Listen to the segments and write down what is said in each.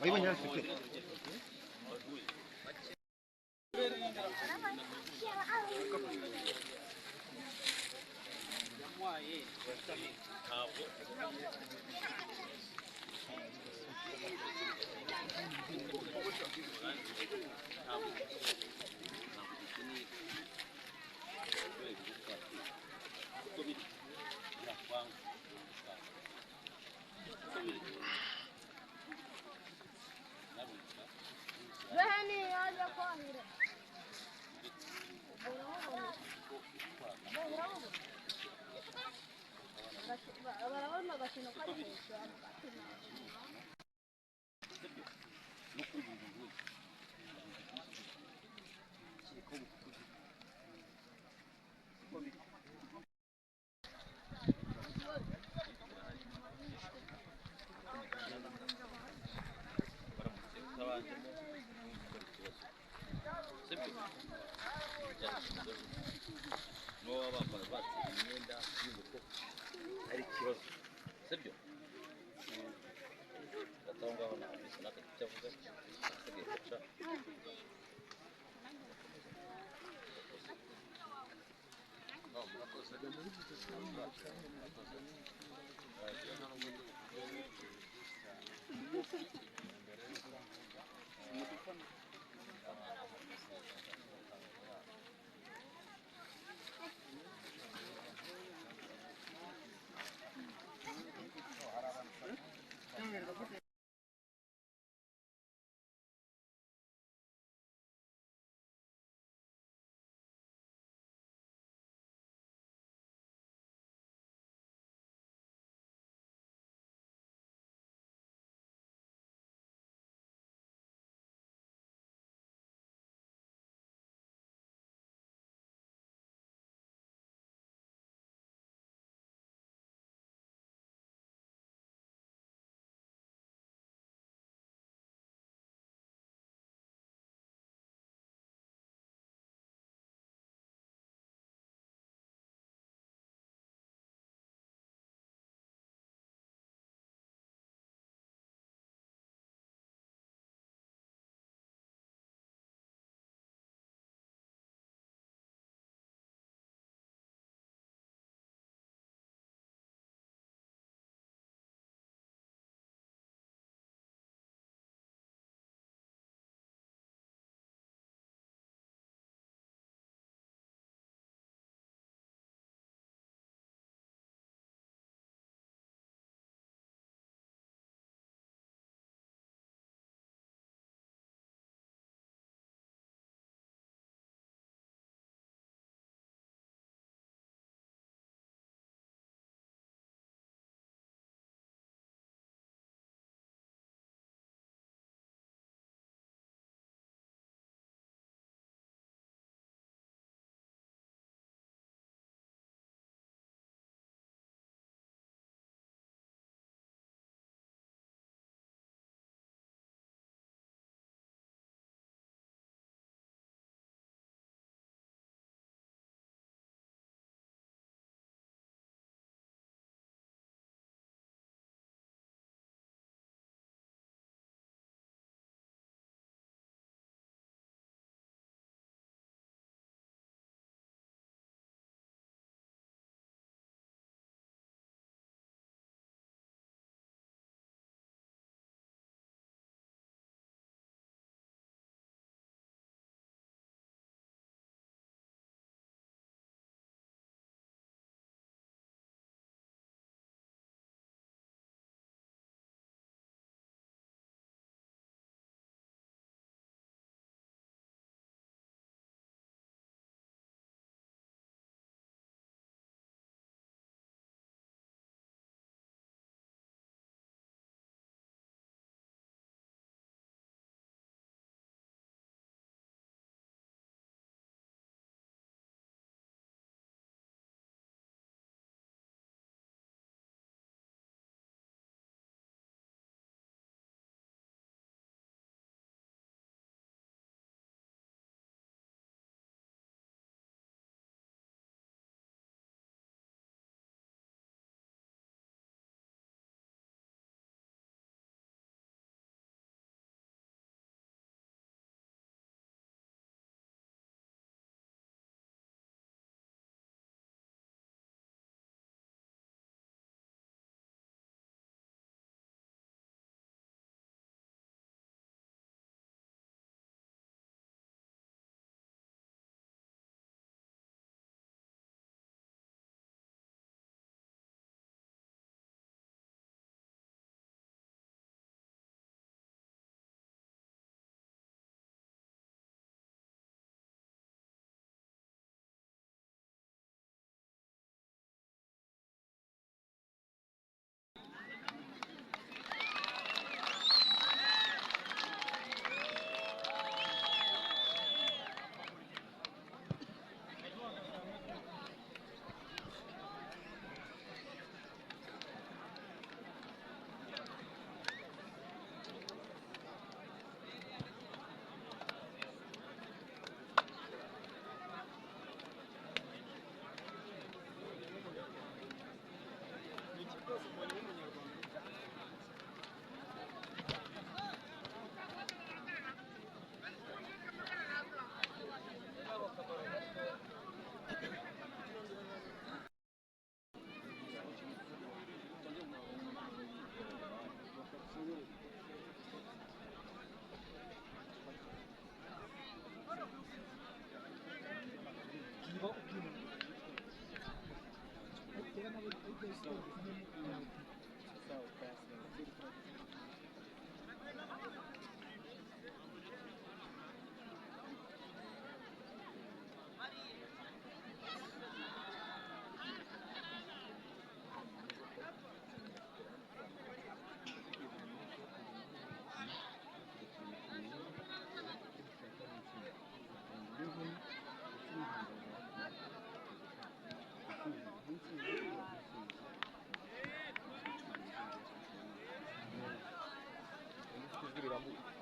iban ya su ke ari ikibazo sibyo gatangwaho na afisi n'akagicavuga asigaye guca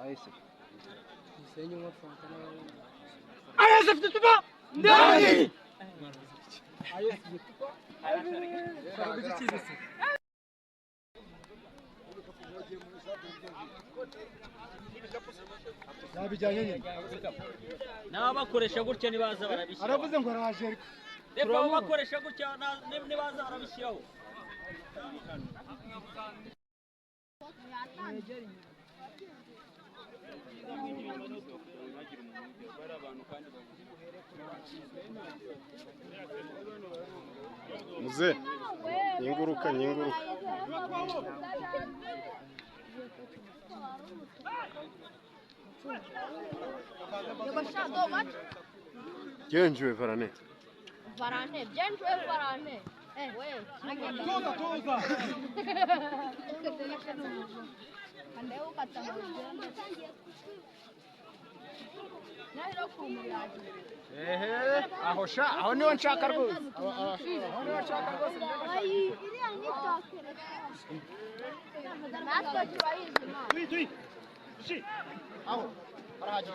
Ayesi. Ayesi tutupa. Ndani. Ayesi tutupa. Nabijyanye nyine. N'abakoresha gutya nibaza barabishyira. Aravuze ngo araje. Reba bakoresha gutya nibaza barabishyiraho. Muze nyinguruka Genjwe Varane. Genjwe Varane. Tuza. Andeu katamujwe. Nahiro kumuraje. Aho niho nshaka rwose. Aho niho nshaka rwose. Iriya ni tokere. Natwe turayizi Imana. Tui. Shi. Aho arahaje.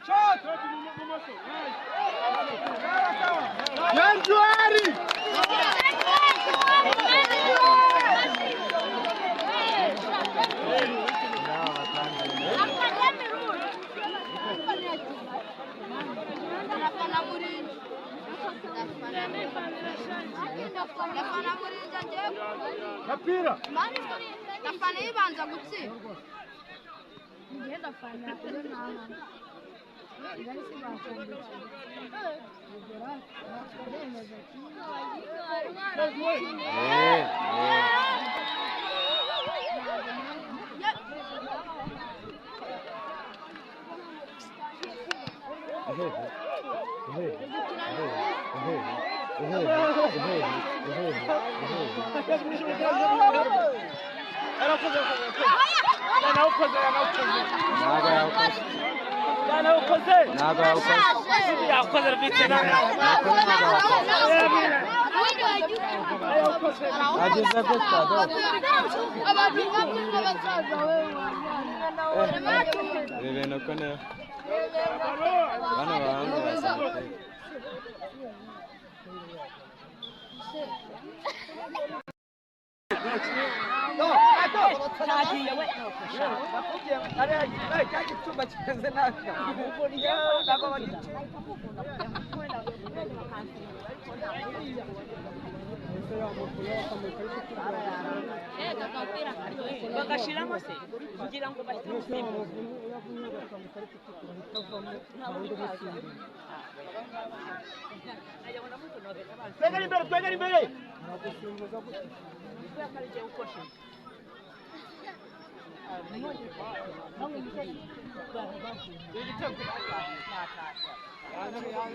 Shot. Genjwari. Kapira. Nafana ibanza gutsindwa. Ngiye ndafana kuri naha. Ngari sibakandika. bagashiramo se kugira ngo bahite gusimbuka Twegera imbere.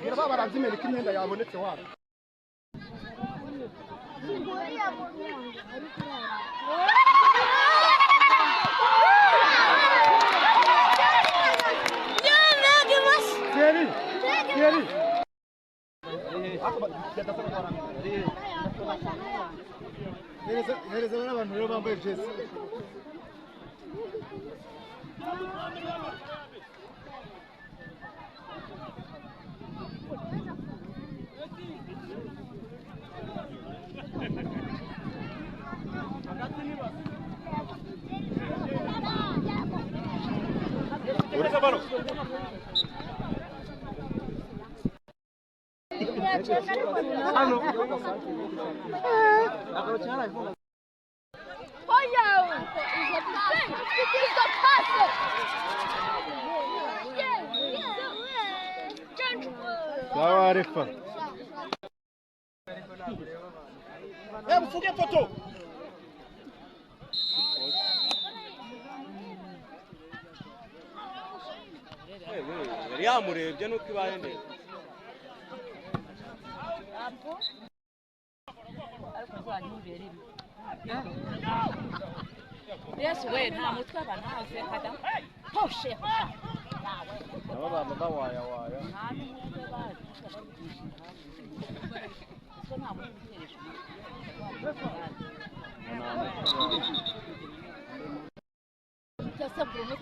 Ngira barazimena imyenda yabonetse wabo. Geri. Hereza n'abantu rero bambaye jezi. Sawa refa. Mfuge foto. Yari yamurebye nuko ibaye neza. Yesu we nta mutwe banaze kada poshe nawe Aba baba bawaya. nta n'umutwe bazi so nta mutwe uteresha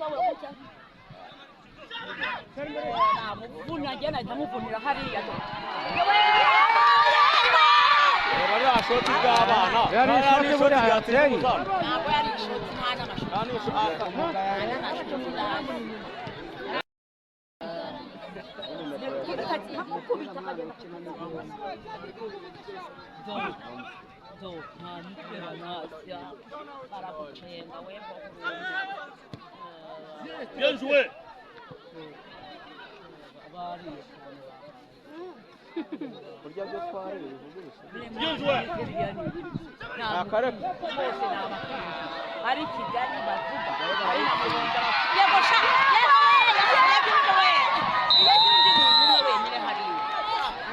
umutwe we gutya namuvunira njye nahita muvunira hariya bari ashoti bw'abana yari ishoti buriya yateye ntabwo yari ishoti nta Bien joué. Bien joué. Ari Kigali bavuga ari na Muyonga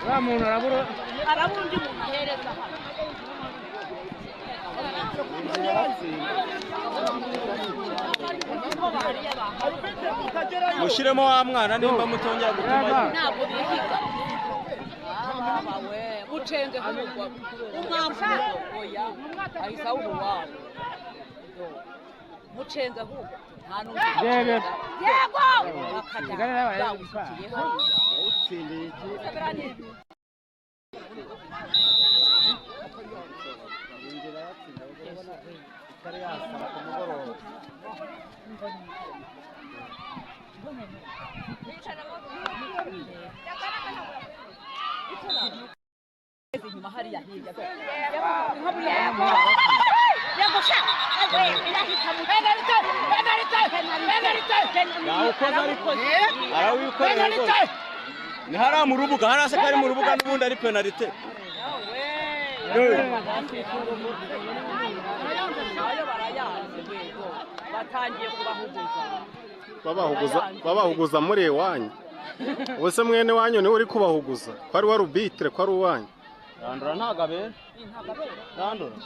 wa muntu arabura undi muntu ahereza hano mushyiremo wa mwana nimba mutongera gutuma ntabwo bihiga we mucenge ahubwo umwamfuro oya ahisa w'uwabo mucenge ahubwo nta n'undi yego bakajya bawusikiye hariya inyuma hariya hirya yawukoze ariko arawikorera rwose ni hariya mu rubuga hariya se kari mu rubuga n'ubundi ari penalite batangiye babahuguza muri iwanyu ubuse mwene wanyu niwe uri kubahuguza ko ari wa rubitire ko ari uwanyu randura ntabwo abera randura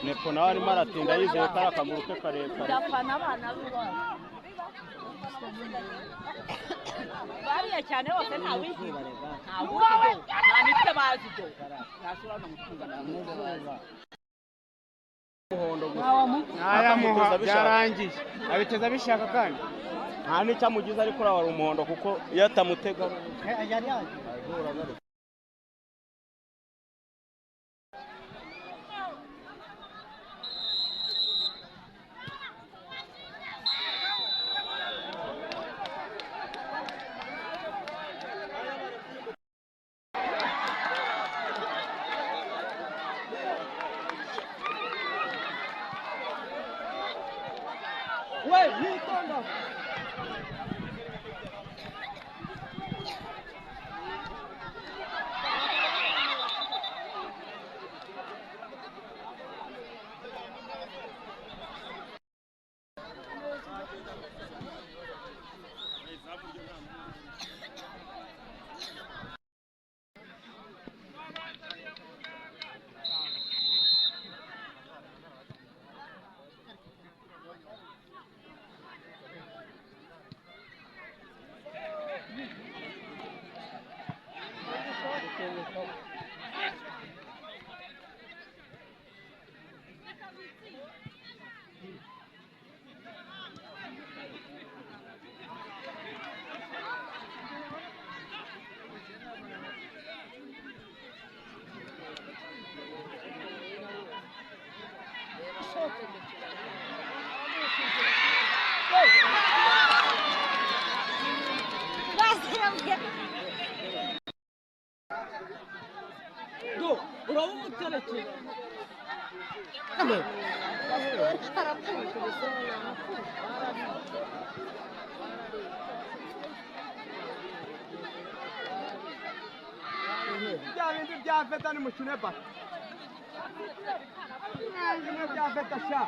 nepo nawe arimo aratinda yizeye ko ari akaguru ke karekare bariya cyane bose ntawigira nta mitwe bazi do ntashobora no gutungana ntayamuha byarangiye abiteza bishaka kandi nta n'icyo amugize ariko uriya wari umuhondo kuko iyo atamutega bya bindi bya feta ni mukine bata bimwe bya feta sha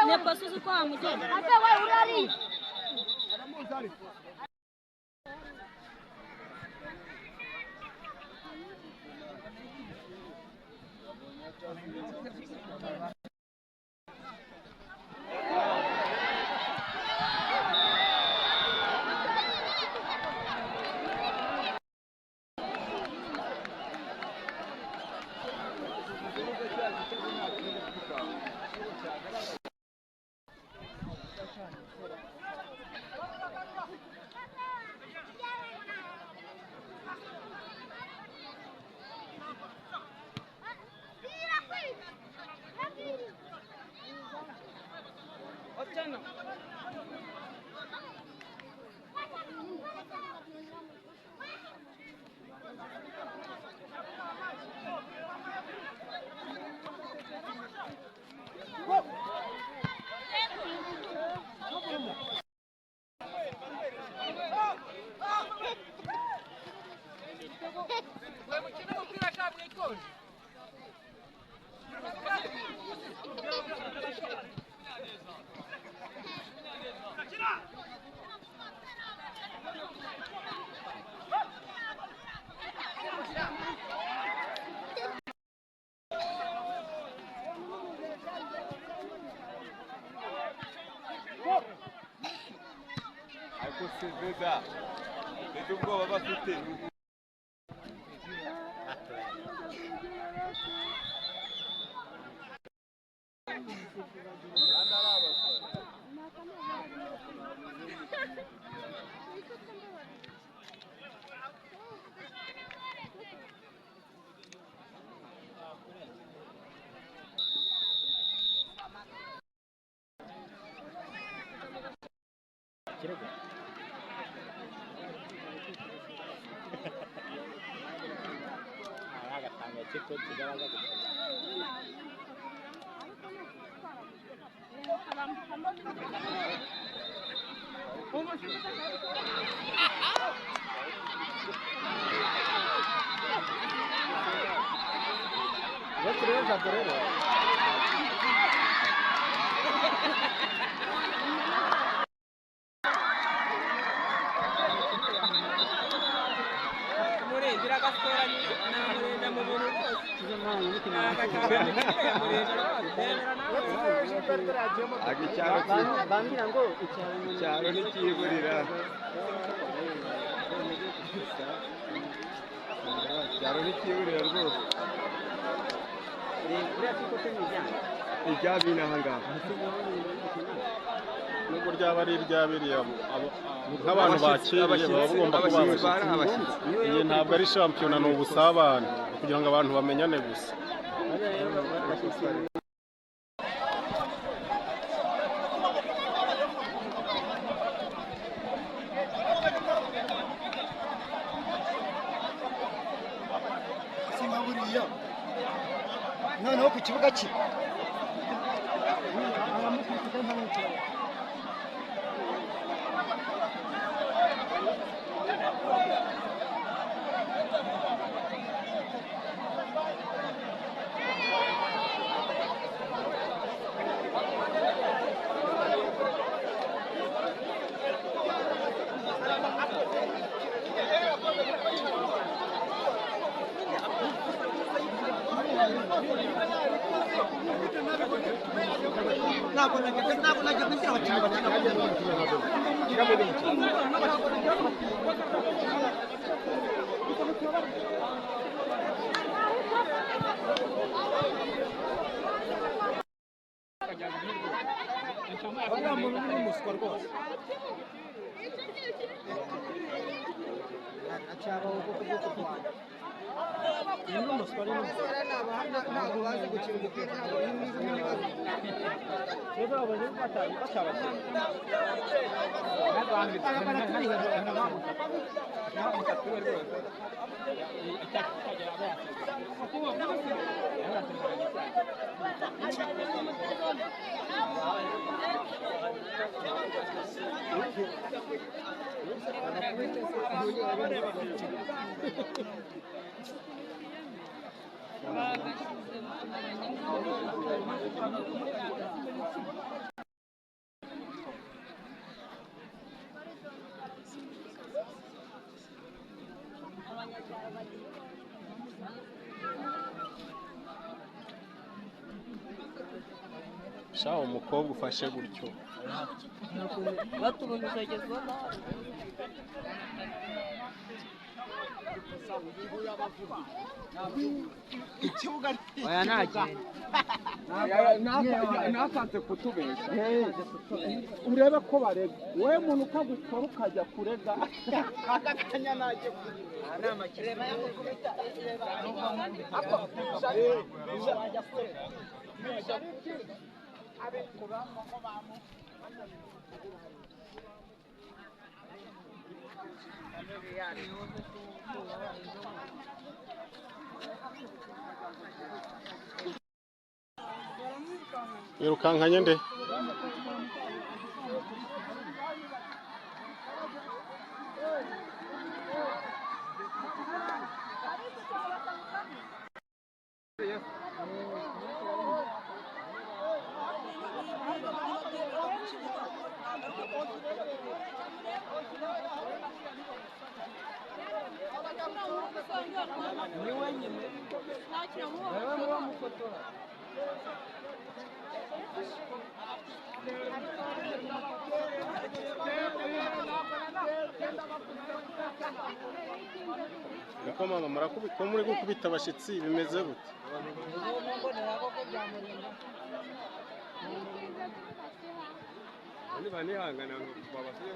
Nepo susu kwa mugeni. Ate wewe urari. aramuzari ariko siveda bede ubwoba bafite icyaro ntikiburira icyaro ntikiburira rwose iryabina aha ngaha nubwo ryaba ari iryabiriya nk'abantu bakiriye baba bagomba kuba iyi ntabwo ari shampiyona ni ubusabane kugira ngo abantu bamenyane gusa noneho ku kibuga cye sha umukobwa ufashe gutyo oya nasanze kutubesha urebe ko barega wowe muntu ukagukora ukajya kurega aka kanya najye Wirukankanye nde? Niko mama murakubita ko muri gukubita abashitsi bimeze gute? Ni bani hangana babasiyo.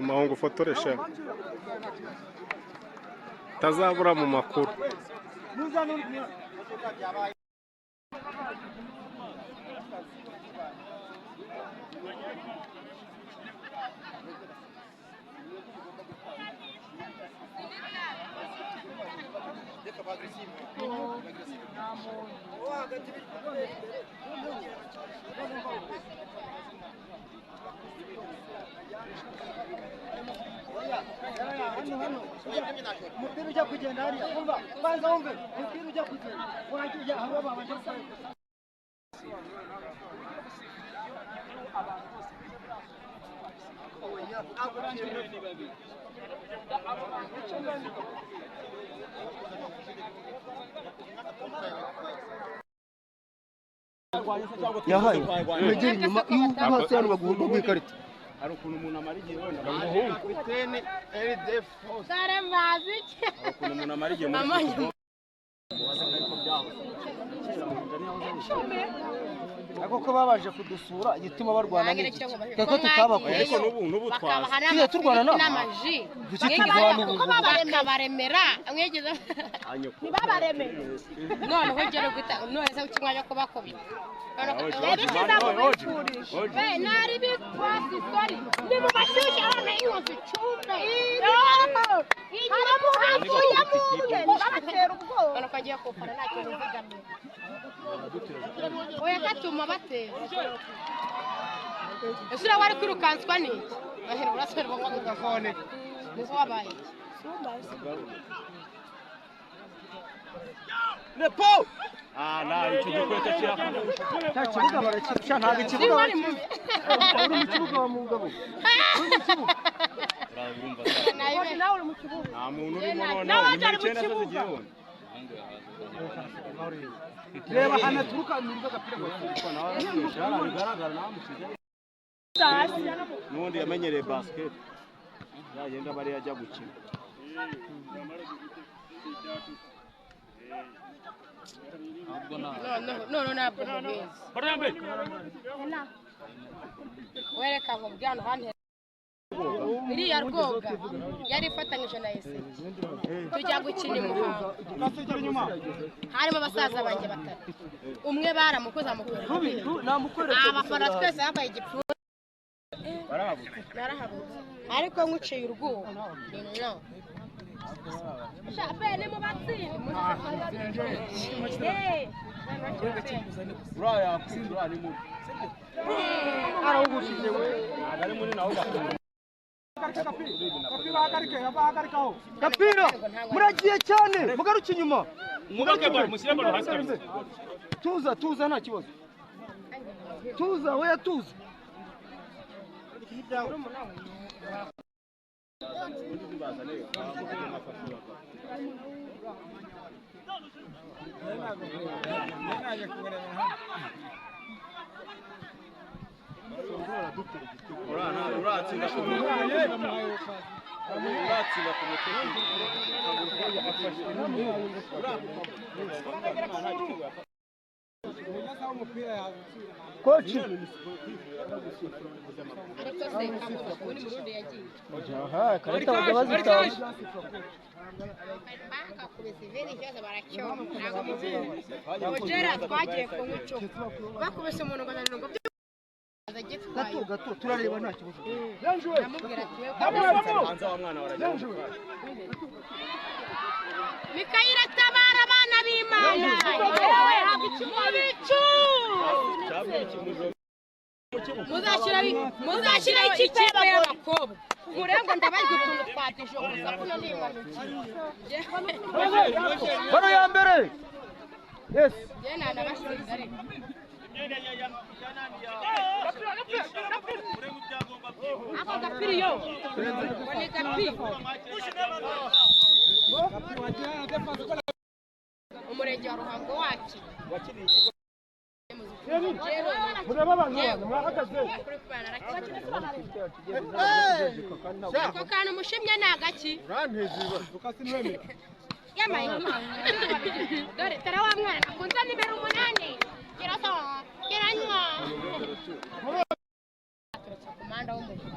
Mahungu fotoresha tazabura mu makuru. Mupira ujya kugenda hariya kumva kwanza wumve mupira ujya kugenda wajya aho babanje gukora yahaye wegera inyuma iyo hose hano bagomba kwikarita hari ukuntu umuntu amara igihe wenda umuhungu kapiteni LDF Dare maziki. hari ukuntu umuntu amara igihe muri football ariko ko babaje kudusura igituma barwana n'iki kuko tutabakoze ariko n'ubu twaza tujye turwana nabo N'amaji. duce turwana ubu Bakabaremera mwegeze. Nibabareme. None hogere guta none se ukimwaje kubakobita. We nari bikwasi sorry. Ni mu mashusho arone inkozi cyumbe. Haramu hafu ya muye. Babatera ubwoba. Bano kagiye kufana ntacyo nzigamye. Oya katuma batera. Esura wari kwirukanswa ni. Ahera urasubira ngo ngafone. Nizo wabaye. Nepo na icyo gikweto kirafunga nta kibuga barakirusha ntabwo ikibuga uri mu kibuga wa mugabo uri mu kibuga urumva nawe uri mu kibuga. nta muntu urimo noneho ni muri cyenda se zigiye wona reba hano turuka mirwa gapira ariko nawe shara bigaragara nawe mukize n'undi yamenyereye basket yagenda bari yajya gukina none ntabwo mubizi Barambe. wereka ngo byano handi iriya rwoga yari ifatanyije na ese tujya gukina imuhanga harimo abasaza banjye batatu umwe baramukoze amukora abafana twese bambaye igipfuko narahabutse ariko nkuciye urwuho no shape ni mu batsindi uraya yakutsindura ni mu arahugushije we ari muri nawo kapira muragiye cyane mugaruke inyuma Mugaruke baro mushyire baro hasi. tuza nta kibazo tuza we tuza uratsinda ku koci ariko se muri murundi yagiye karita bajya bazitanga bakakubise ibindi cyose baracyoha ntabwo mubizi ojera twagiye kunywa icupa bakubise umuntu ngo nanone ngo gato turareba nta kibazo namubwira ati we hanze wa mwana warajya Mikayire tabara abana b'Imana yewe habicu muzashyira iki kipe y'abakobwa murengo ndabaje utuntu twatisho gusa kuno ni impanukiye bano ya mbere yes yena nabashinze ariko ako gapiriyo ni gapi umurenge wa Ruhango wacu mureba abantu mwahagaze ako kantu mushimye ni agaki yamaye dore tara wa mwana kunza nimero 8 kiraso kiranywa komanda w'umujyi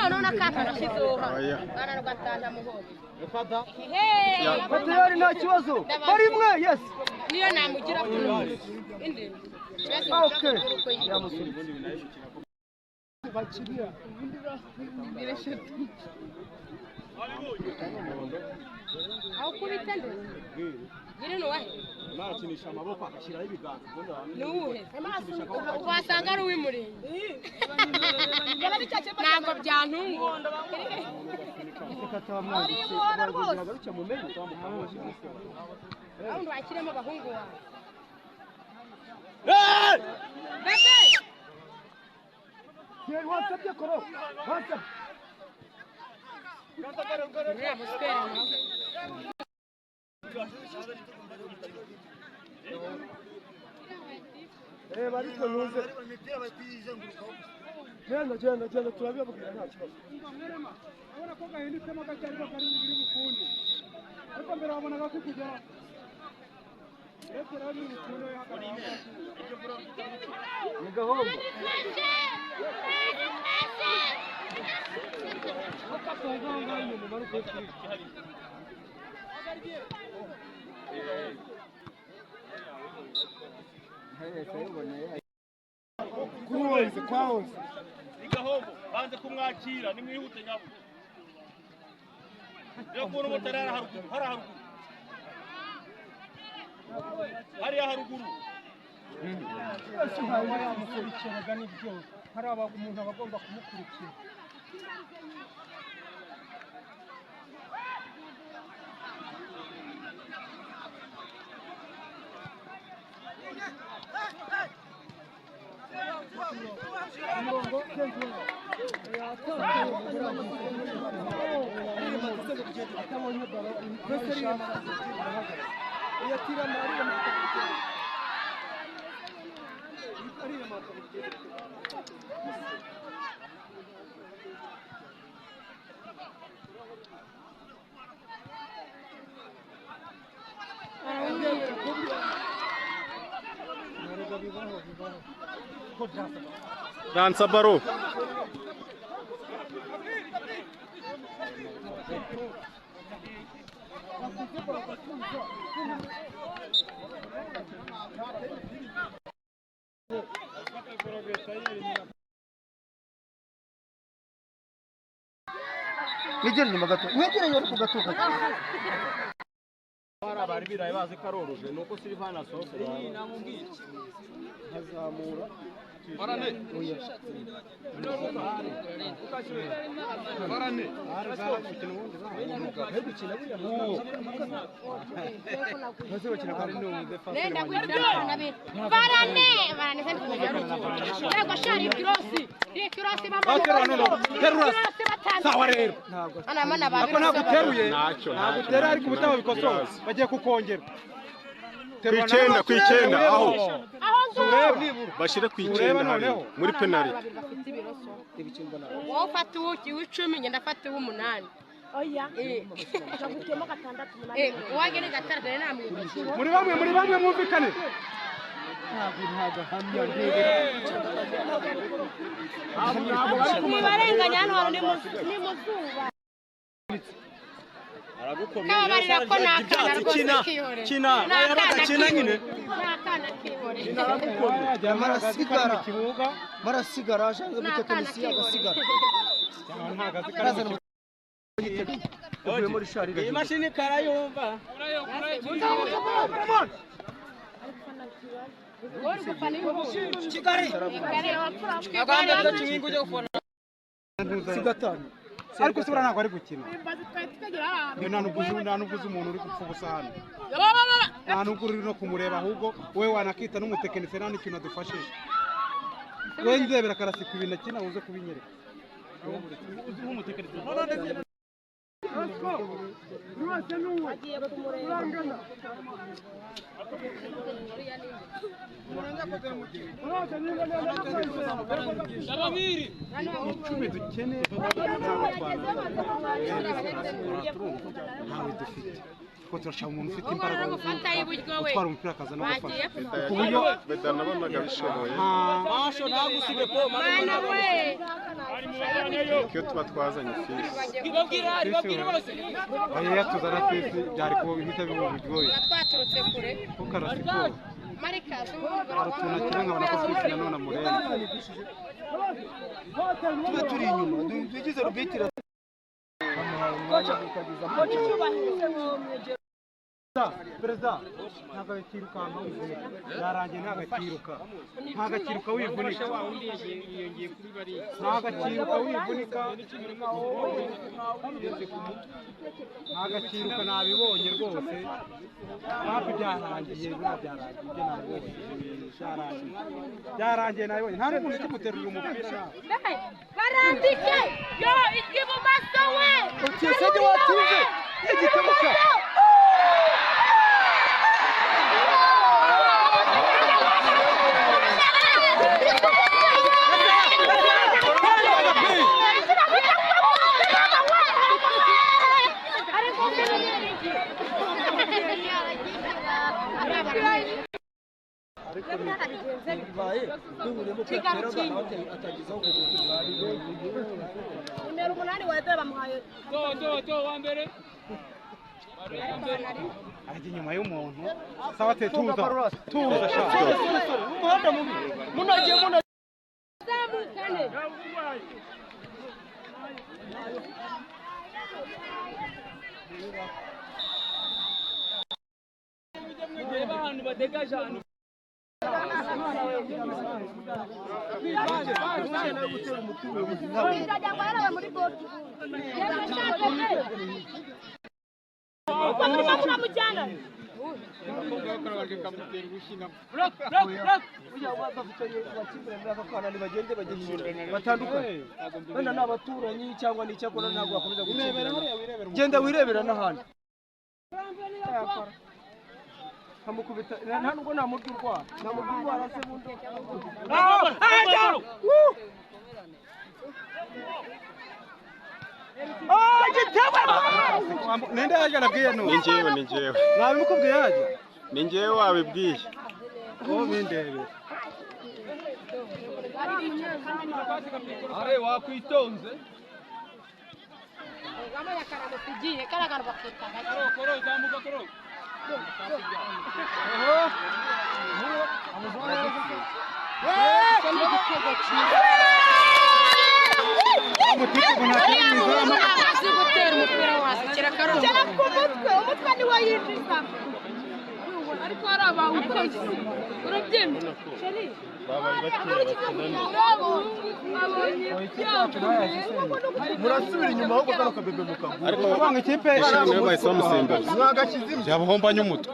no nakaka nashizoha bana rwatanda muhodo batayari nta kibazo bari mwe yes niyo namugira kuno indi okay aho kubitende gire no wahe nakinisha amaboko akashyiraho ibiganza nuhe wasanga ari uw'imurenge ntabwo byantunga aho wakiremo abahungu wawe bebe wasabye koro wasabye uriya muswere nawe bariko nuze genda turabibabwira nta kibazo urabona ko gahinditsemo gake ariko kari biri bukunde ariko mbere wabonaga ko kujya rekera biri bukunde ni gahombo kuwonze kwawonze Igahombo banze kumwakira nimwihute nyabo. Yo kubona umutarara haruguru hariya haruguru. ese ntawe yamukurikiraga n'ibyo hari umuntu aba agomba kumukurikira Dansa baro. Wegere inyuma gato, wegere yari ku gato gato. Bari biraye bazi karoruje nuko Silvana Sose namubwiye hazamura barane barane bagiye kukongera kw'icyenda aho bashire kw'icyenda hari muri penalty wowe ufata uw'icumi ngenda afata uw'umunani oya nagutemo gatandatu umunani wagene gatandatu rero namwibuka muri bamwe mwumvikane nibarenganya hano hantu ni muzuba aragukomeza ibyatsi kina kina nyine marasigara ashanze gutekinisiya agasigara iyi mashini karayumva ariko sura ntabwo ari gukina nta n'uguze umuntu uri gupfa ubusa hano nta n'ubwo uri no kumureba ahubwo wowe wanakita n'umutekinisiye nta n'ikintu adufashije wowe ndebera karasika ibintu akina uze kubinyereka icumi dukeneye ntawe dufite kuko turashaka umuntu ufite imbaraga gutwara umupira akaza no gufasha ku buryo nabonaga bishoboye iyo tuba twazanye fisi oya tuzana fisi byari kuba bihita biba bigoye twaturutse kure kuko arasiporo hari utuntu akina nkabona ko fisi nanone amureba tuba turi inyuma dugize rubitira perezida ntabwo akirukanka wivunika yarangiye ntabwo akiruka wivunika ntabwo akiruka wivunika ntabwo akiruka nabibonye rwose hafi byarangiye byarangiye nabibonye nta n'umuntu ukimuterura umupira barambike yo ibumoso we utiyesege watsinze igitego cya nimero umunani wahita bamuhaye wa mbere ajya inyuma y'umuntu sawa te tuza shaka munagiye zamukane abantu badegaje ahantu batandukanye wenda ni abaturanyi cyangwa ni icyakora ntabwo wakomeza gukimbirana genda wirebera n'ahandi nkamukubita nta nubwo namurya urwara se bundi nende yaje arabwiye no ni njyewe nabimukubwiye yaje ni njyewe wabibwiye wowe bindebera are wakwitonze Gamanya karamo tugiye karagara bakita koro zamuka koro umutwe ni wayinjiza ariko hari abawukoze urabyemera babaye bakeya bakinaniye murasubira inyuma ahubwo kano kabebe mukagura ariko banga ikipe ishimwe bahise bamusimbuza mwagashyize yabuhombanye umutwe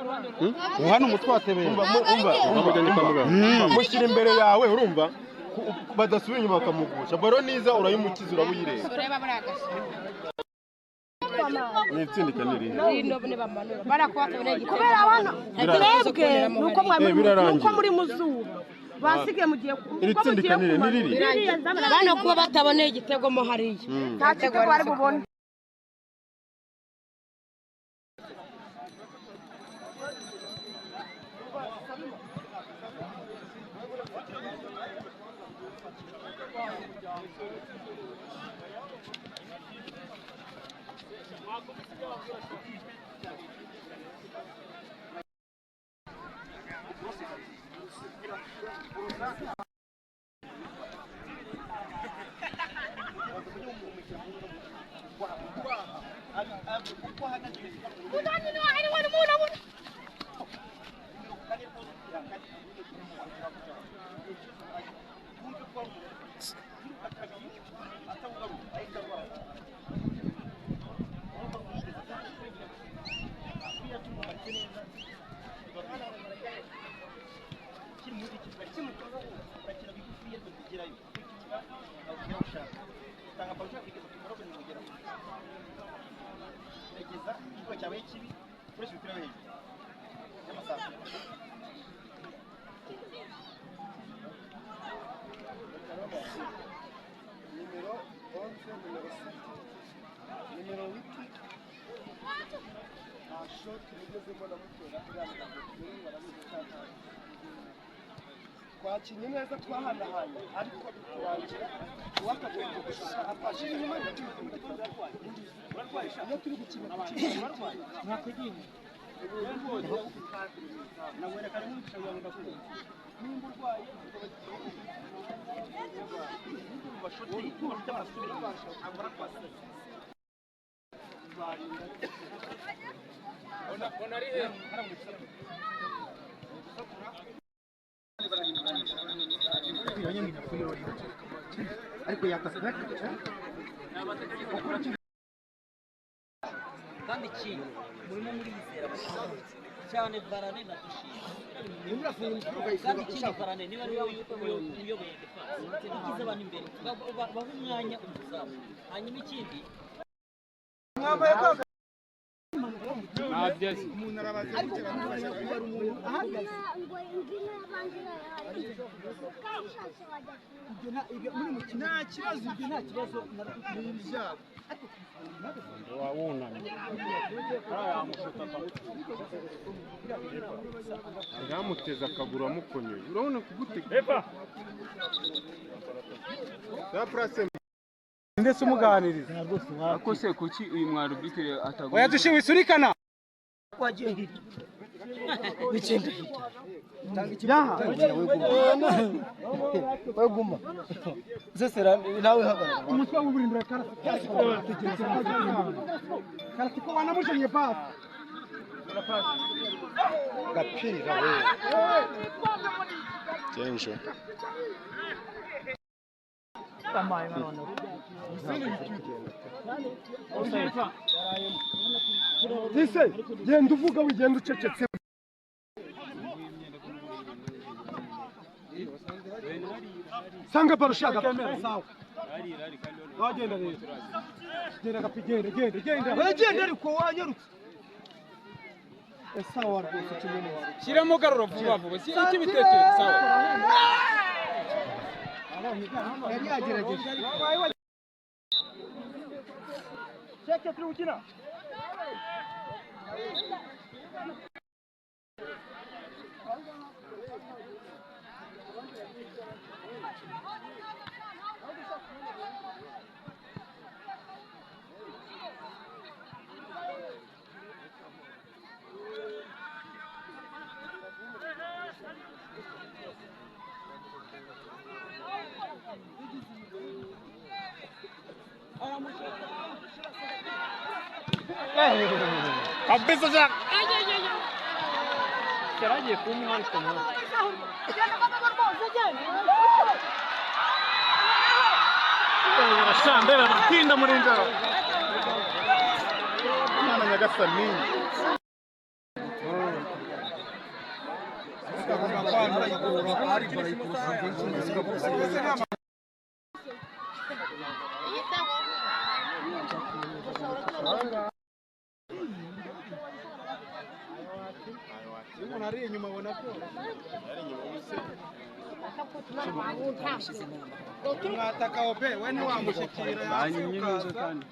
hano umutwe watebeye bamujyanye kwa muganga mushyira imbere yawe urumva badasubira inyuma bakamugusha baro niza urayimukiza urabuyireba ureba muri agashya ni itsindika niri rino bone bamanura barakwata bone igitego kubera abana twebwe nuko birarangiye muri muzuru basigaye mu gihe iri tsindika niri niriri bana kuba bataboneye igitego mo hariya nta gitego bari bubone twakinye neza twahanahanye ariko biturangira uwakagomba gushaka afashe inyuma iyo turi gukina nakwigiye nawerekana n'umugisha wawe ndakubona nimba urwaye bashoti bafite amasuri abura kwasa ona ari ariko yakase kandi ikintu murimo murizera cyane Varane na Dushime kandi ikindi Varane niba ari wowe uyoboye defense ugize abantu imbere baha umwanya umuzamu hanyuma ikindi umuntu arabaza gukira umuntu ahagaze nta kibazo ibyo nta kibazo ni ibyabo wawunamye yamuteza akaguru amukonyoye urabona kugutega za place ndetse umuganiriza ako se kuki uyu mwarubite atagomba oya dushiwe isurikana weguma zesera nawe hagarara umutwe w'uburindira karasi ko wanamujanye pasi gapira we kenjo Dise genda uvuga wigenda ucecetse sanga barushaka sawa wagenda rero genda kapigende genda wegenda ariko wanyarutse sawa rwose kimwe shyiramo garuro vuba vuba si iki bitekerezo sawa yari yagerageje Cheke turi gukina kabisa Jack Yaragiye kunywa ariko nta. Arashandera aratinda muri njoro Mwana Nyagasani Ari inyuma ubona ko mwataka obe we ntiwamushyikira Banyinyiza kandi.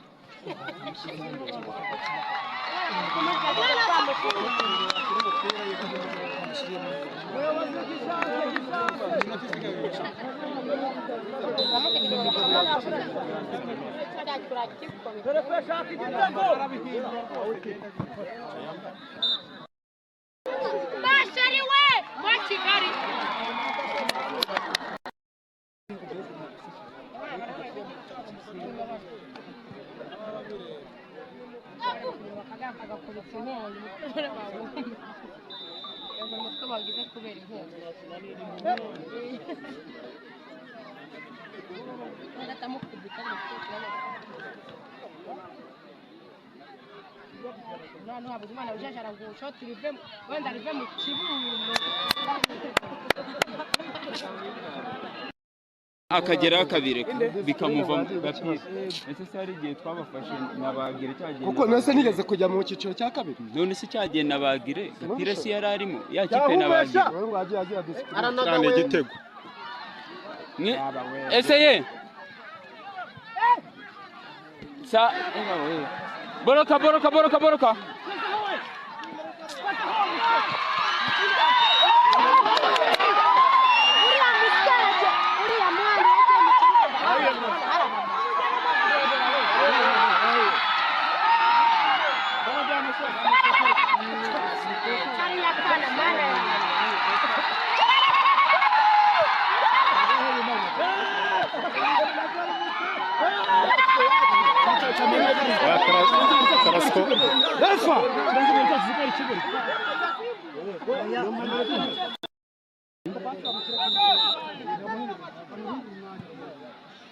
Bashariwe wa Kigali. No, abuzimana ujashara ngusho turive wenda rive mu kibuno. Akagera kabireka bikamuvamo gapira ese se hari igihe twabafashe nabagire cyagenda kuko nase nigeze kujya mu cyiciro cya kabiri none se cyagenda nabagire gapira si yararimo ya kipe nabagire cyane igitego ese ye sa boroka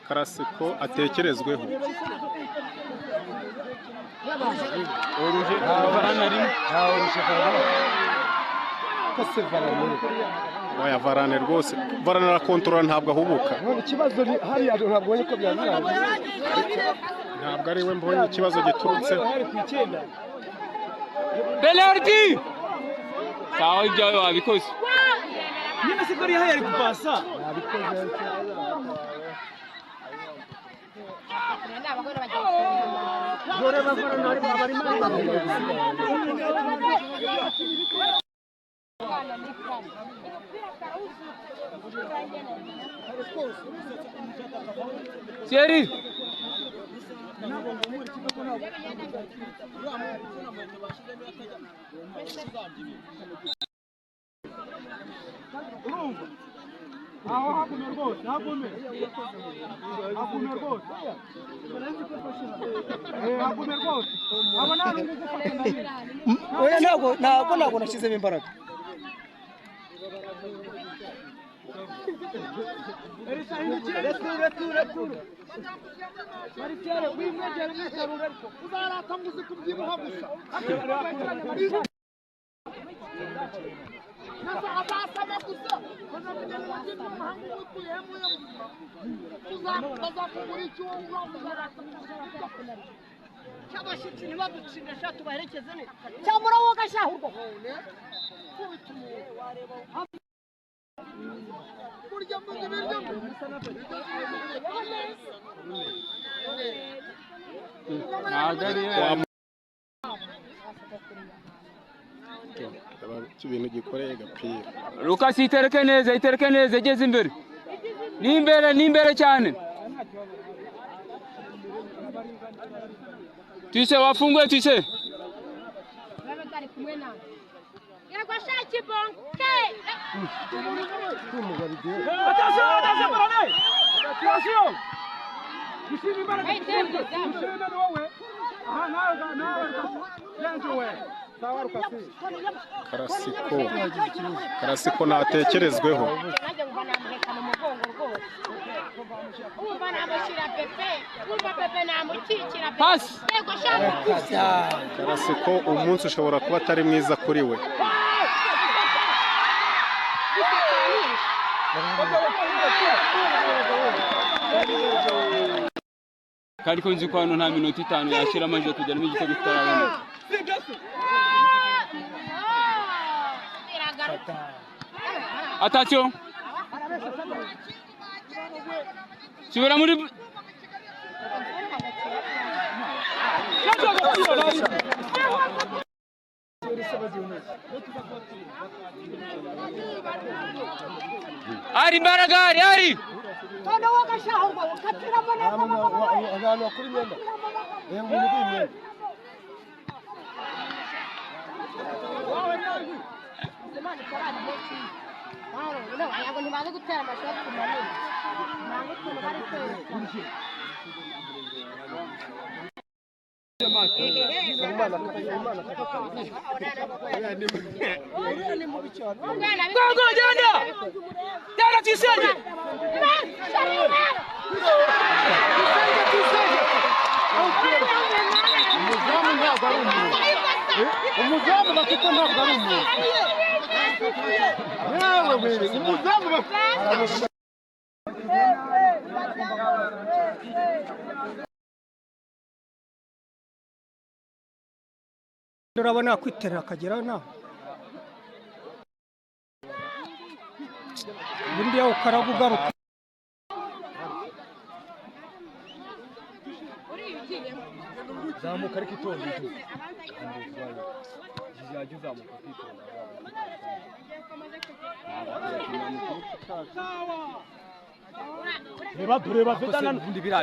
Karasiko atekerezweho Oya Varane rwose Varane arakontorora ntabwo ahubuka ikibazo hariya ntabwo ko byazira ntabwo ari we mbonye ikibazo giturutse Belardi sawa ibyawe wabikoze Nyine se kari hari kupasa. Thierry aho hakume rwose hakume rwose hakume rwose abo nta n'ugufata Oya ntabwo nashyizemo imbaraga. Returu. Maritiere, wimwegere mwitarura ariko uzarata muzi kubyibuha gusa. Nasa azasama gusa. Uzakugura icyo cy'abashyitsi ntibadutsinde sha tubaherekeze neza cyamura wowe gashahurwa burya mbuze ibiryo ibintu gikoreye gapira Lucas itereke neza igeze imbere n'imbere cyane Tise wafunguye Tise Yego shaki bonke Attention Barane Attention Gishima imbaraga wowe karasiko natekerezweho. Karasiko umunsi ushobora kuba atari mwiza kuri we. kandi ko nzi ko hano nta minota 5 yashira amajije kugeramo igitego kitaraboneka. Attention. Subira muri Ari imbaraga ari Tone wagashaho ngo katiramo neza abantu bakuri imyenda umuntu ugimye umuzamu bafite ntabwo ari umuntu yewe umuzamu bafite urabona kwiterera akageraho naho ubundi yawe ukaraga ugaruka zamuka ariko itonde zizajya uzamuka kwitonda reba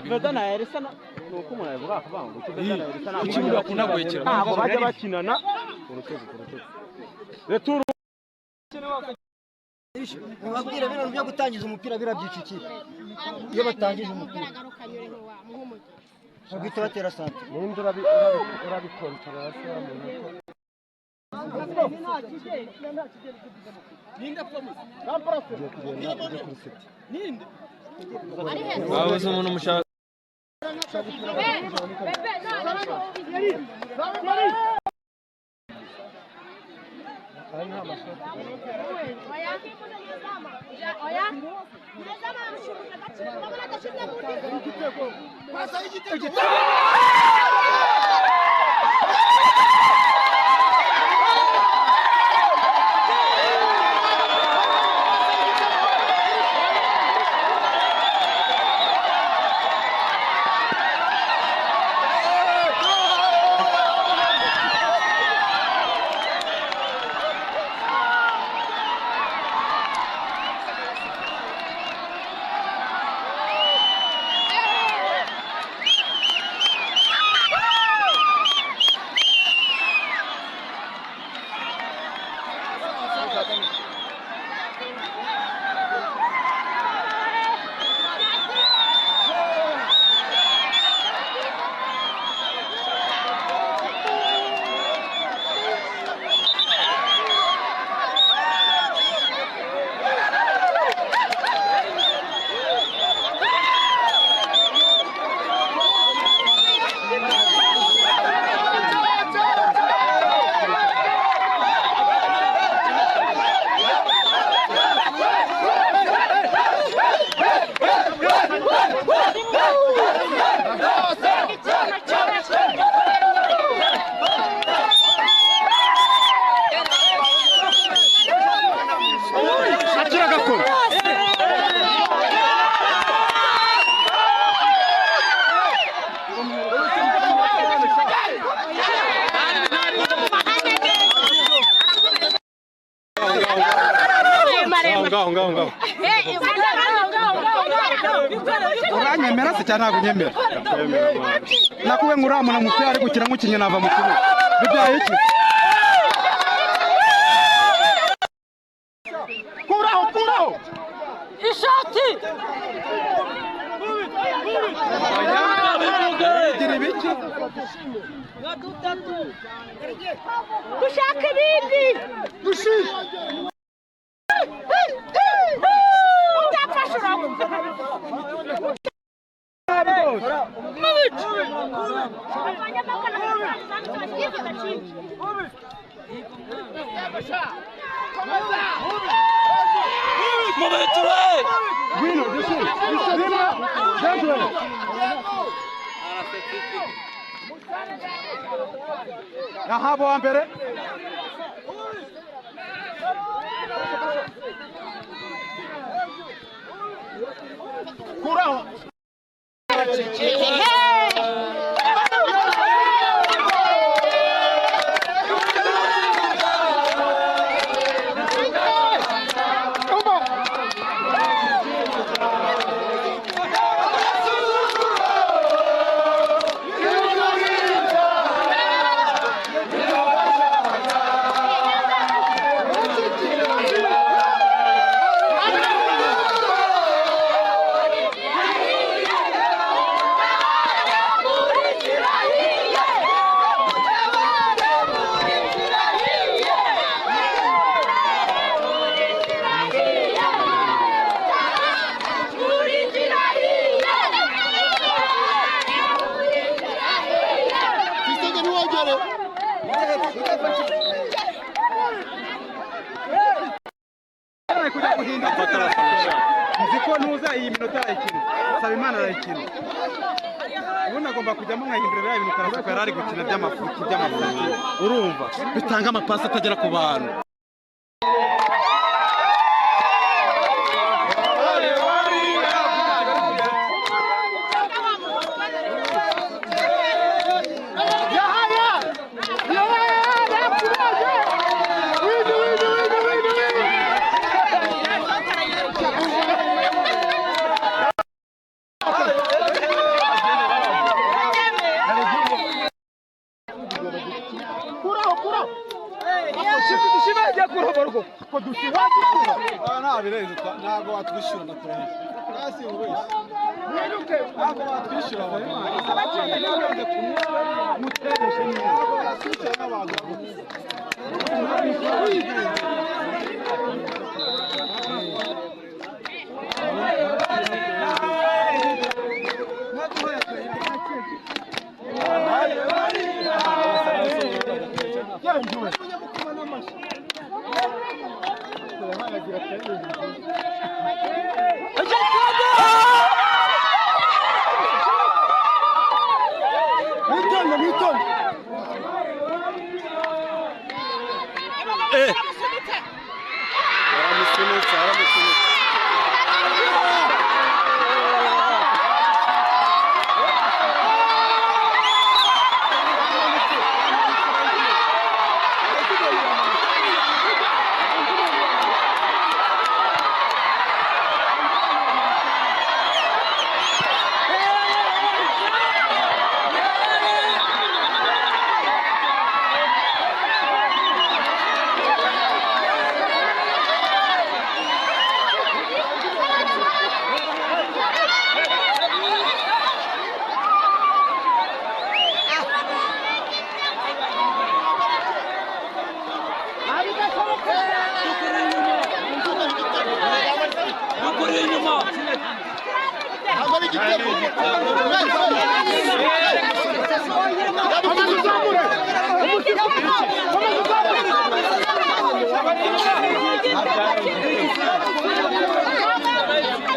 vedana yaresana nuko umuntu yavuga akavuga ngo vedana yaresana ikintu bakunda guhekera ntabwo bajya bakinana returu mubabwire bino byo gutangiza umupira birabyica iki iyo batangije umupira bagita batera sante ninde urabikontorora se muntu ninde ninde babuze umuntu mushaka ngaho uranyemera se cyane ntabwo unyemera nakube ngo uramuna umupira ari gukina nk'ukinye nava mu kibuga bibyaye iki kuraho ishati gira ibiki dushaka ibindi udafasha Ahabo wa mbere kuraho nziko ntuza iyi minota arayikina saba imana arayikina ubundi agomba kujyamo nkahindurira ibintu karasuka yari ari gukina by'amafuti urumva bitanga amapasi atagera ku bantu ntabwo watwishyura ndakurahira hasi wese ntabwo watwishyura mutereshe neza n'abantu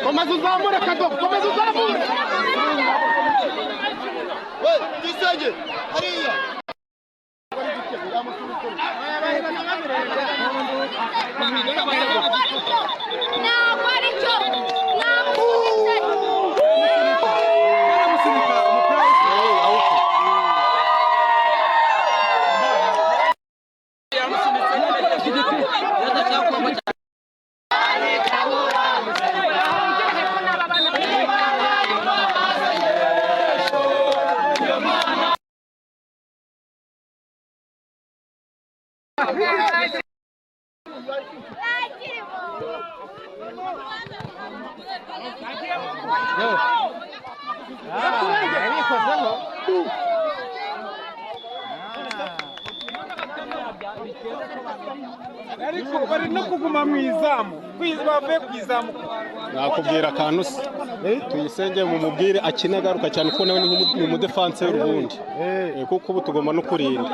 Komeza uzamure Kadogo, komeza uzamure. We, gisenge hariya. ntabwo aricyo ariko bari no kuguma mu izamu bavuye ku izamu. nakubwira akantu se tuyisenge mu mubwire akina agaruka cyane ko nawe ni umudefanse w'ubundi kuko ubu tugomba no kurinda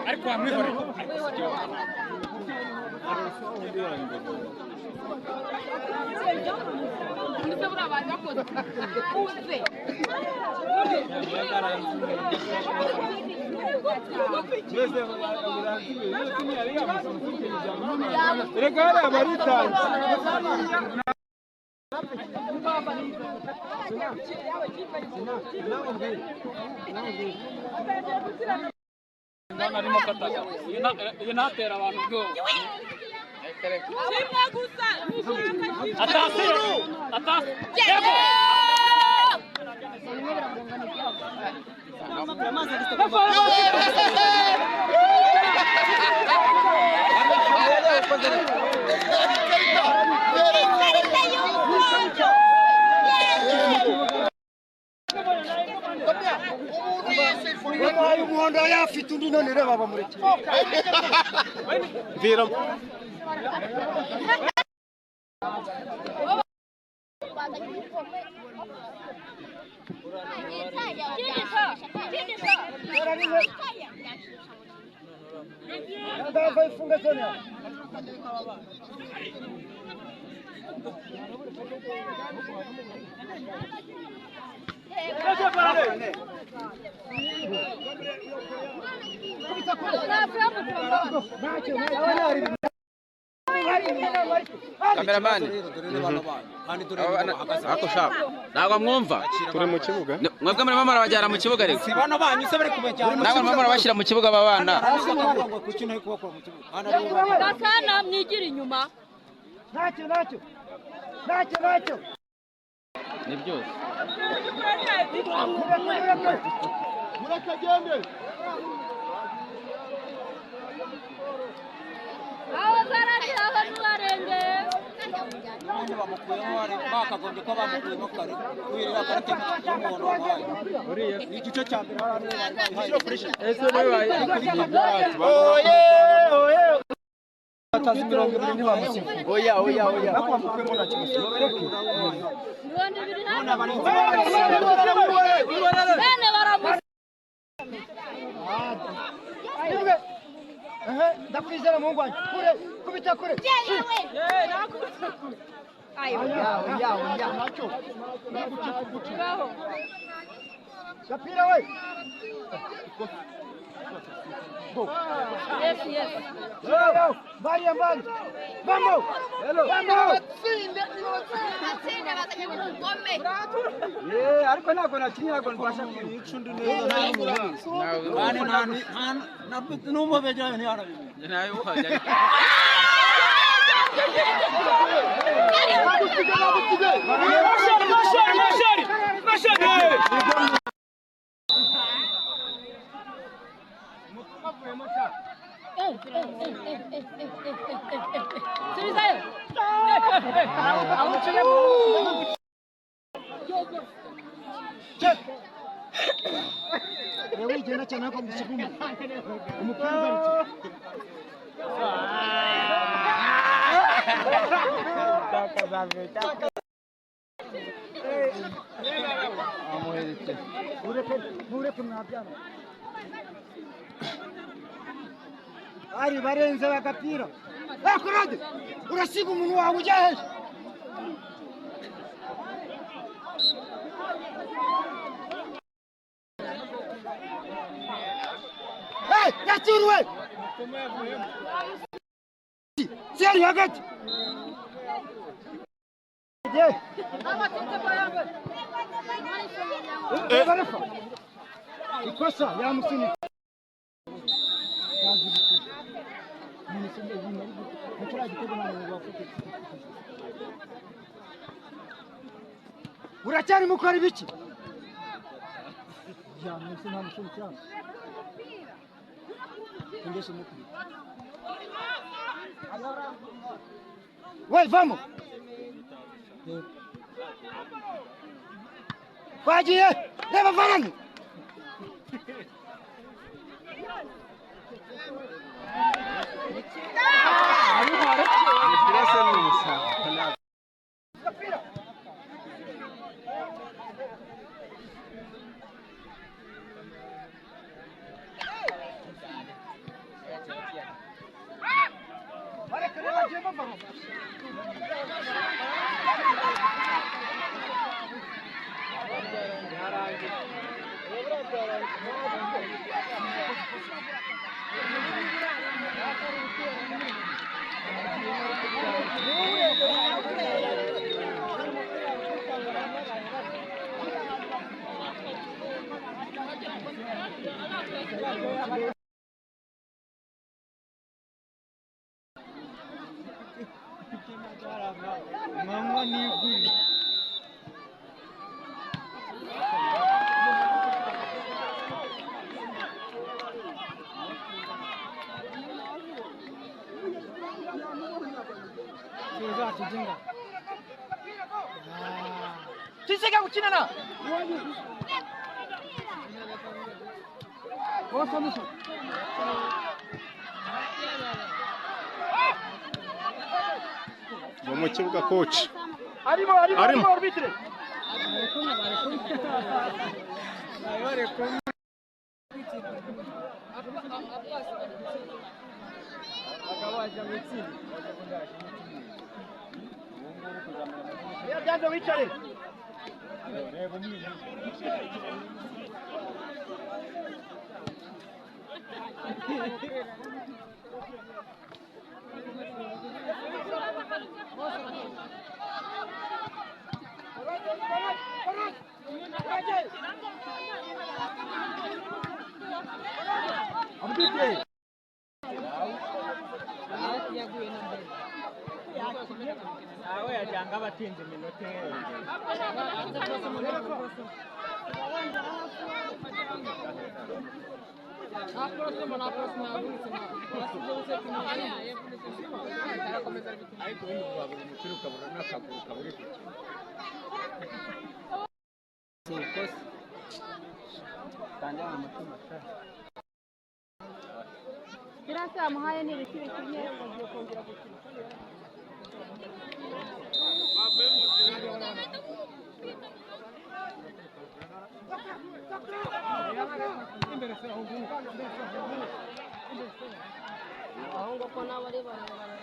ariko amwihore reka hariya baritanze arimo kataga iyo natera abantu ubwoba Wabaye umuhondo yafite undi none reba bamureke. Vira Kameramani ako shaka ntabwo mwumva turi mu kibuga mwebwe murimo murabajyana mu kibuga rero bano banyu se bari kubajyana ntabwo murimo murabashyira mu kibuga aba bana Bakana mwigira inyuma. Ntacyo. ni byose murakagende Aho zaragira abantu barenge. bamukuyemo bakagombye ko bamukuyemo kare wirira karate y'umuntu wabaye igice cya mbere Atazi 20 ntibamusifu. Oya. Bakwamukuyemo nta kibazo. None biri hano. Bene baramusa. Ndakwizera Mungu wanjye. Kubita kure. Ayo. Nacho. Kapira we. Yes. Maria mbali. Vamos. Ariko ntabwo nakinnye ntabwo mbasha kwicundi neza n'umwe begeranye ntiyarabimenye nayo ukajya Rewe igenda cyane ko musigumu. Umupira ugarutse. Mureke mwabyana. Ari barenze bagapira. Kurade. Urasiga umuntu wawe ujya hehe? Yaturuwe. Seri hagati. Ikosa yamusini. Uracyari mukora ibiki? Ya munsi nta musoni cyane. Ingesho mukuru. Wewe vamos. Twagiye reba Varane. Mama niguri. Sisega gukina na. Bosa muso. Mu kibuga coach. Arimo arbitre. Byanze wicare. Awe yajanga abatinze iminota Kirasa yamuhaye ni ibiti bitumye bagiye kongera gukina. Ahongo ko nabari barabara.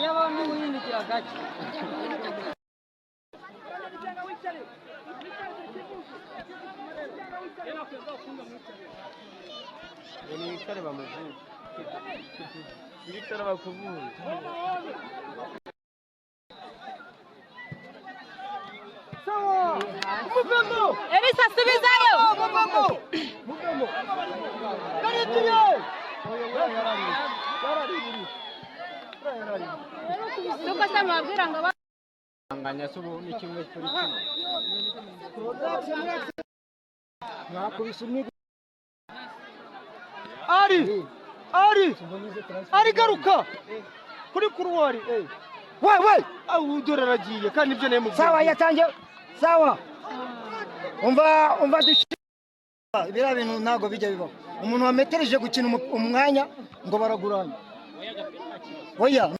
Yaba ni munini kiragachi. Ni kare bamuvura. Ni kare bakuvura. Sawa. Muvemo. Elisa subizayo. Muvemo. Karitinyo. Tuko sama wabwira ngo Anganya subu ni kimwe kuri kimwe. Nakubise umwe. Ari garuka kuri kuruwari. We udora ragiye kandi ibyo nemu. Sawa yatangiye. Sawa. Umva dushira. Bira bintu nago bijya bibaho. Umuntu wametereje gukina umwanya ngo baragurana. Oya.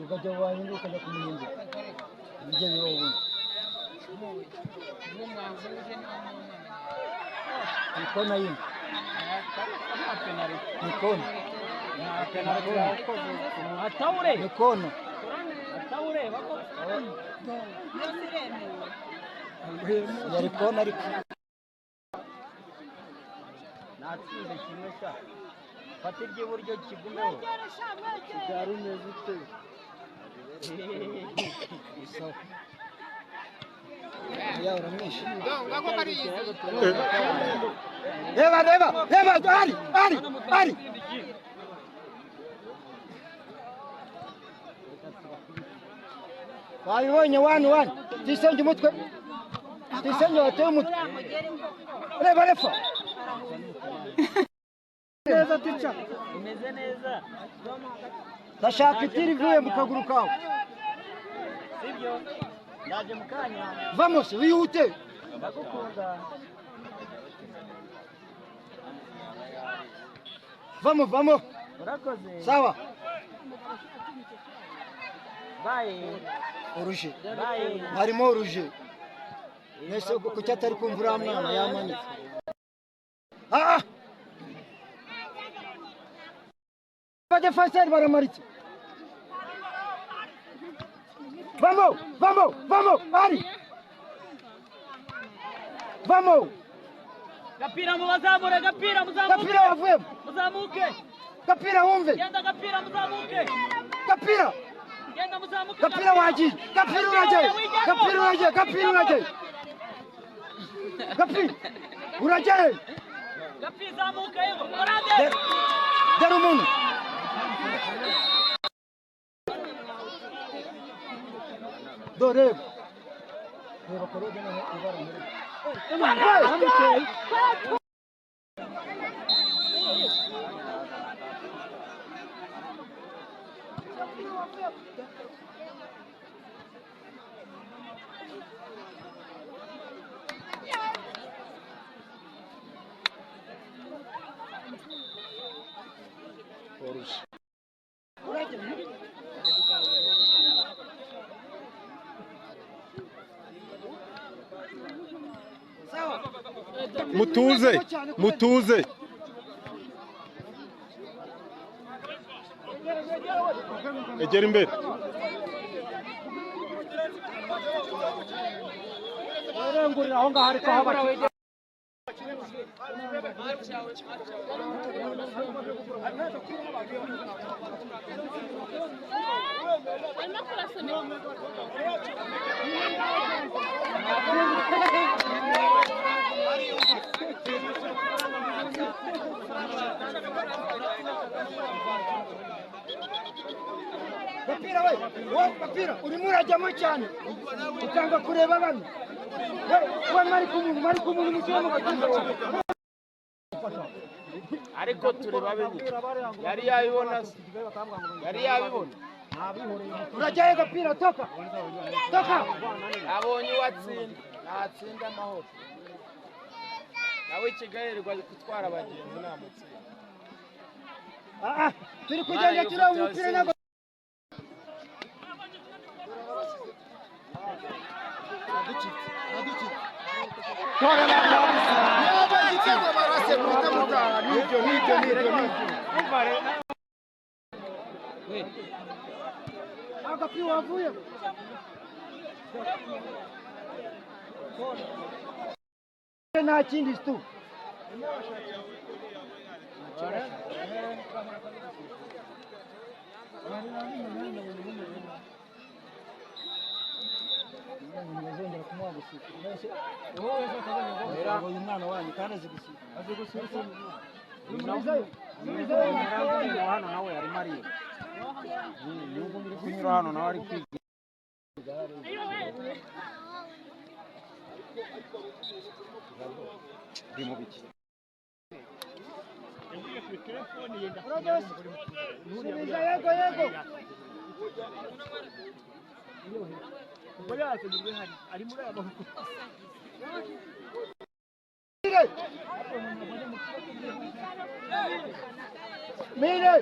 Ukajya wanyuma ukajya kumuhinga. Bijya bibaho ubundi. Nikona yini? Nikona. Ataure. Nikona. Ataure bako. Yari kona ariko. Natsinze kimwe sha. Fata iby'iburyo kigumeho. Cyari neza ute. Ya uramwishe. Ngako kari. Reba ari. wabibonye 1-1 tisenge umutwe tisenge wateye umutwe reba refa neza tica umeze neza ndashaka itiri ivuye mu kaguru kawe sibyo ndaje mu kanya vamos wihute ndagukunda vamos urakoze sawa baye uruje baye harimo uruje nese kuki atari kumva uriya mwana yamanitse abadefenseri baramaritse vamos ari vamos gapira mubazamure gapira wavuyemo muzamuke gapira wumve genda gapira muzamuke gapira genda muzamuke gapira wagiye gapira uragiye gapira zamuke orade dera umuntu reba korode naho ibara muri mutuze egera imbere urengurira aho ngaho ariko haba gapira urimo urajyamo cyane ukanga kureba bano we mari ku muntu mugiye mu gatuza ariko tureba benye yari yabibona urajyayo gapira toka abonye uwatsinda natsinda amahoro nawe ikigayirirwa gutwara abagenzi nta mutsinda turi kugenda tureba umupira ntabwo agapira wavuye nta kindi tu ntibazongera kumuha gusika uyu mwana wanyu kandi azi gusika hano nawe arimo ariga n'ubwo muri kunyura hano nawe ari kwiga uri mu biki yego ari muri aya mahugu Mire!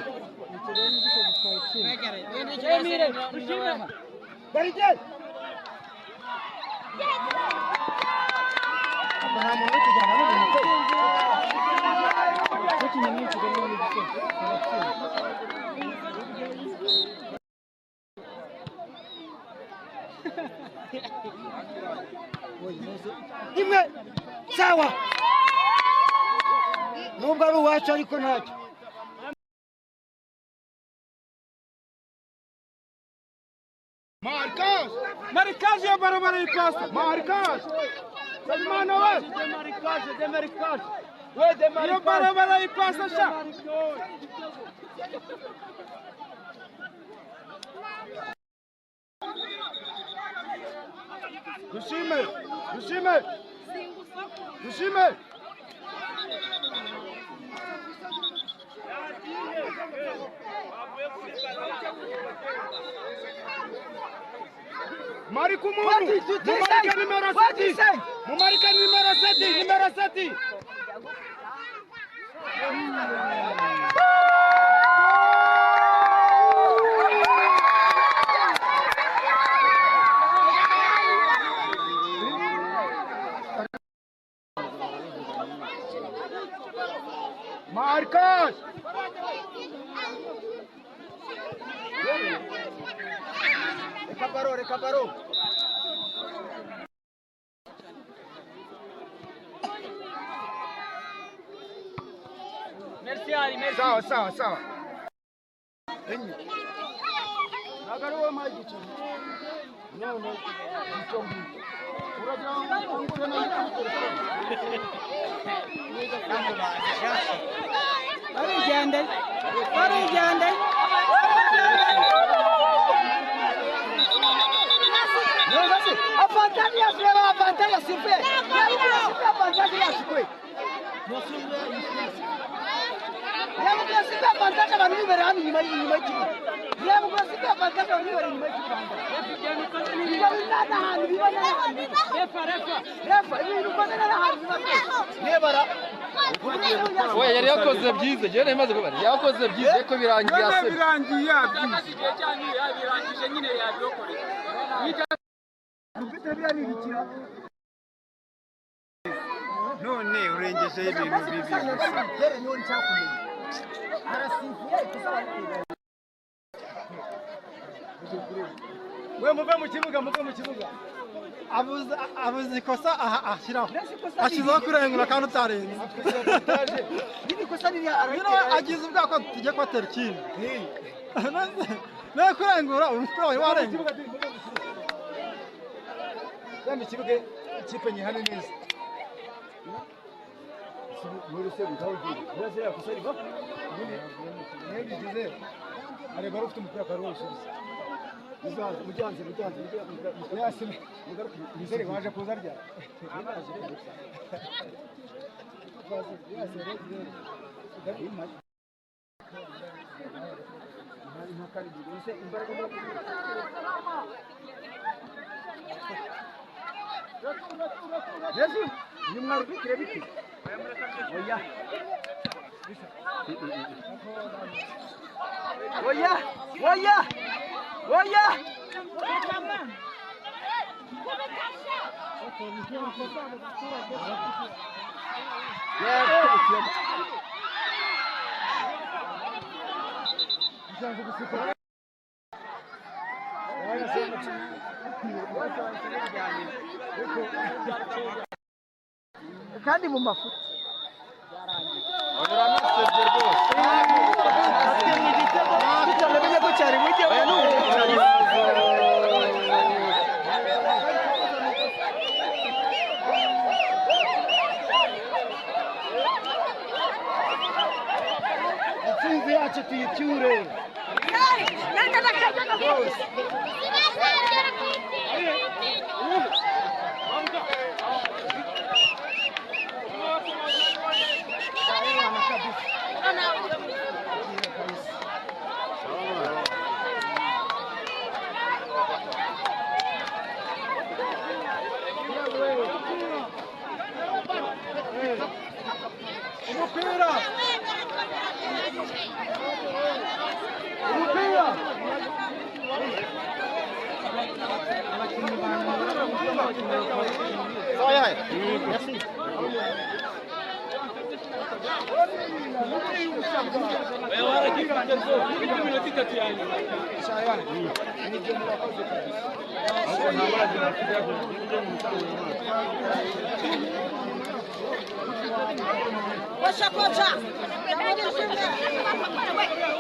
Garide! Nta muntu kujyana n'umuntu ukinnye muri Kigali muri imwe sawa nubwo ari uwacu ariko ntacyo marikage ya barabara y'ipasta marikage Salmano we iyo barabara y'ipasta sha dushime dushime dushime Marika umuntu mumarika nimero 7 mumarika nimero 7 Marcos! Recaparou. Merci Ali, merci. Sawa. Nagaruwa maji chini. No. Mchombi. Barijande. Avantaja sipe. Avantaja sipe. Yamukwasipa avantaja abantu bibere hano inyuma y'ikigo. Yamukwasipa avantaja abantu bibere inyuma y'ikigo. Oya yari yakoze byize, je nemaze kubara. Yakoze byize ko birangiye ase. Birangiye yabyise. Birangije nyine yabikoreye. Ufite birabikira. None urengeje ibintu bibi. Yere niyo ncakumenya. Arasifuye kusaba kwiga. We muve mu kibuga. Abuze ikosa ashyiraho. Ashyizeho kurengura kandi utarenze. Niba ikosa riri agize ubwako tujye kwatera ikindi. Nawe kurengura umupira wawe warenga. Kandi kibuga ikipe nyihane neza. Muri se bitawugiye. Birase yakosa riva. Niba bigize areba ufite umupira karuhushiriza. Mujanze. Yasime. Nizere waje kuza rya. Yesu, ni mwarbitire biti. Oya! Kandi mu mafuta Uranasebye rwose. Bitamenya ko cyari mujye intsinzi yacu tuyicyure.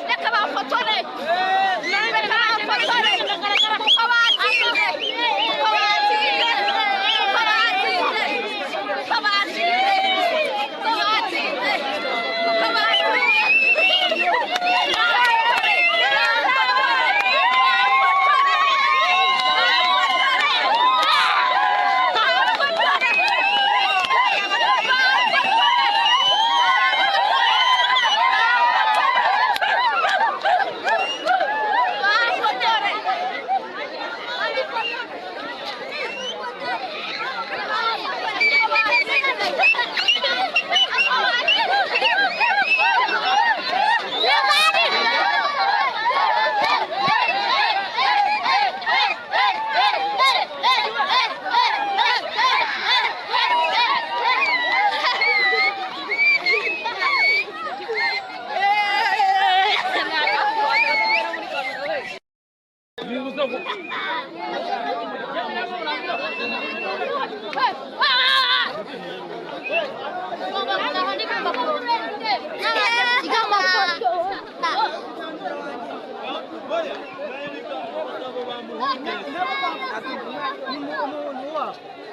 Reka bafotore.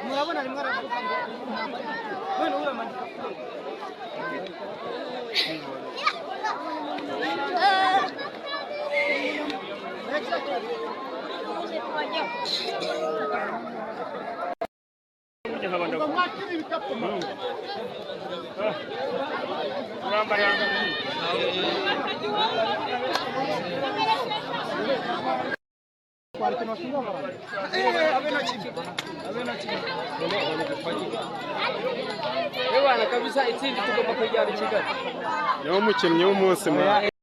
murabona rimwe aravuga ngo none uramanika Bwana kabisa itsinzi tugomba kujyana i Kigali. Niwo mukinnyi w'umunsi mwa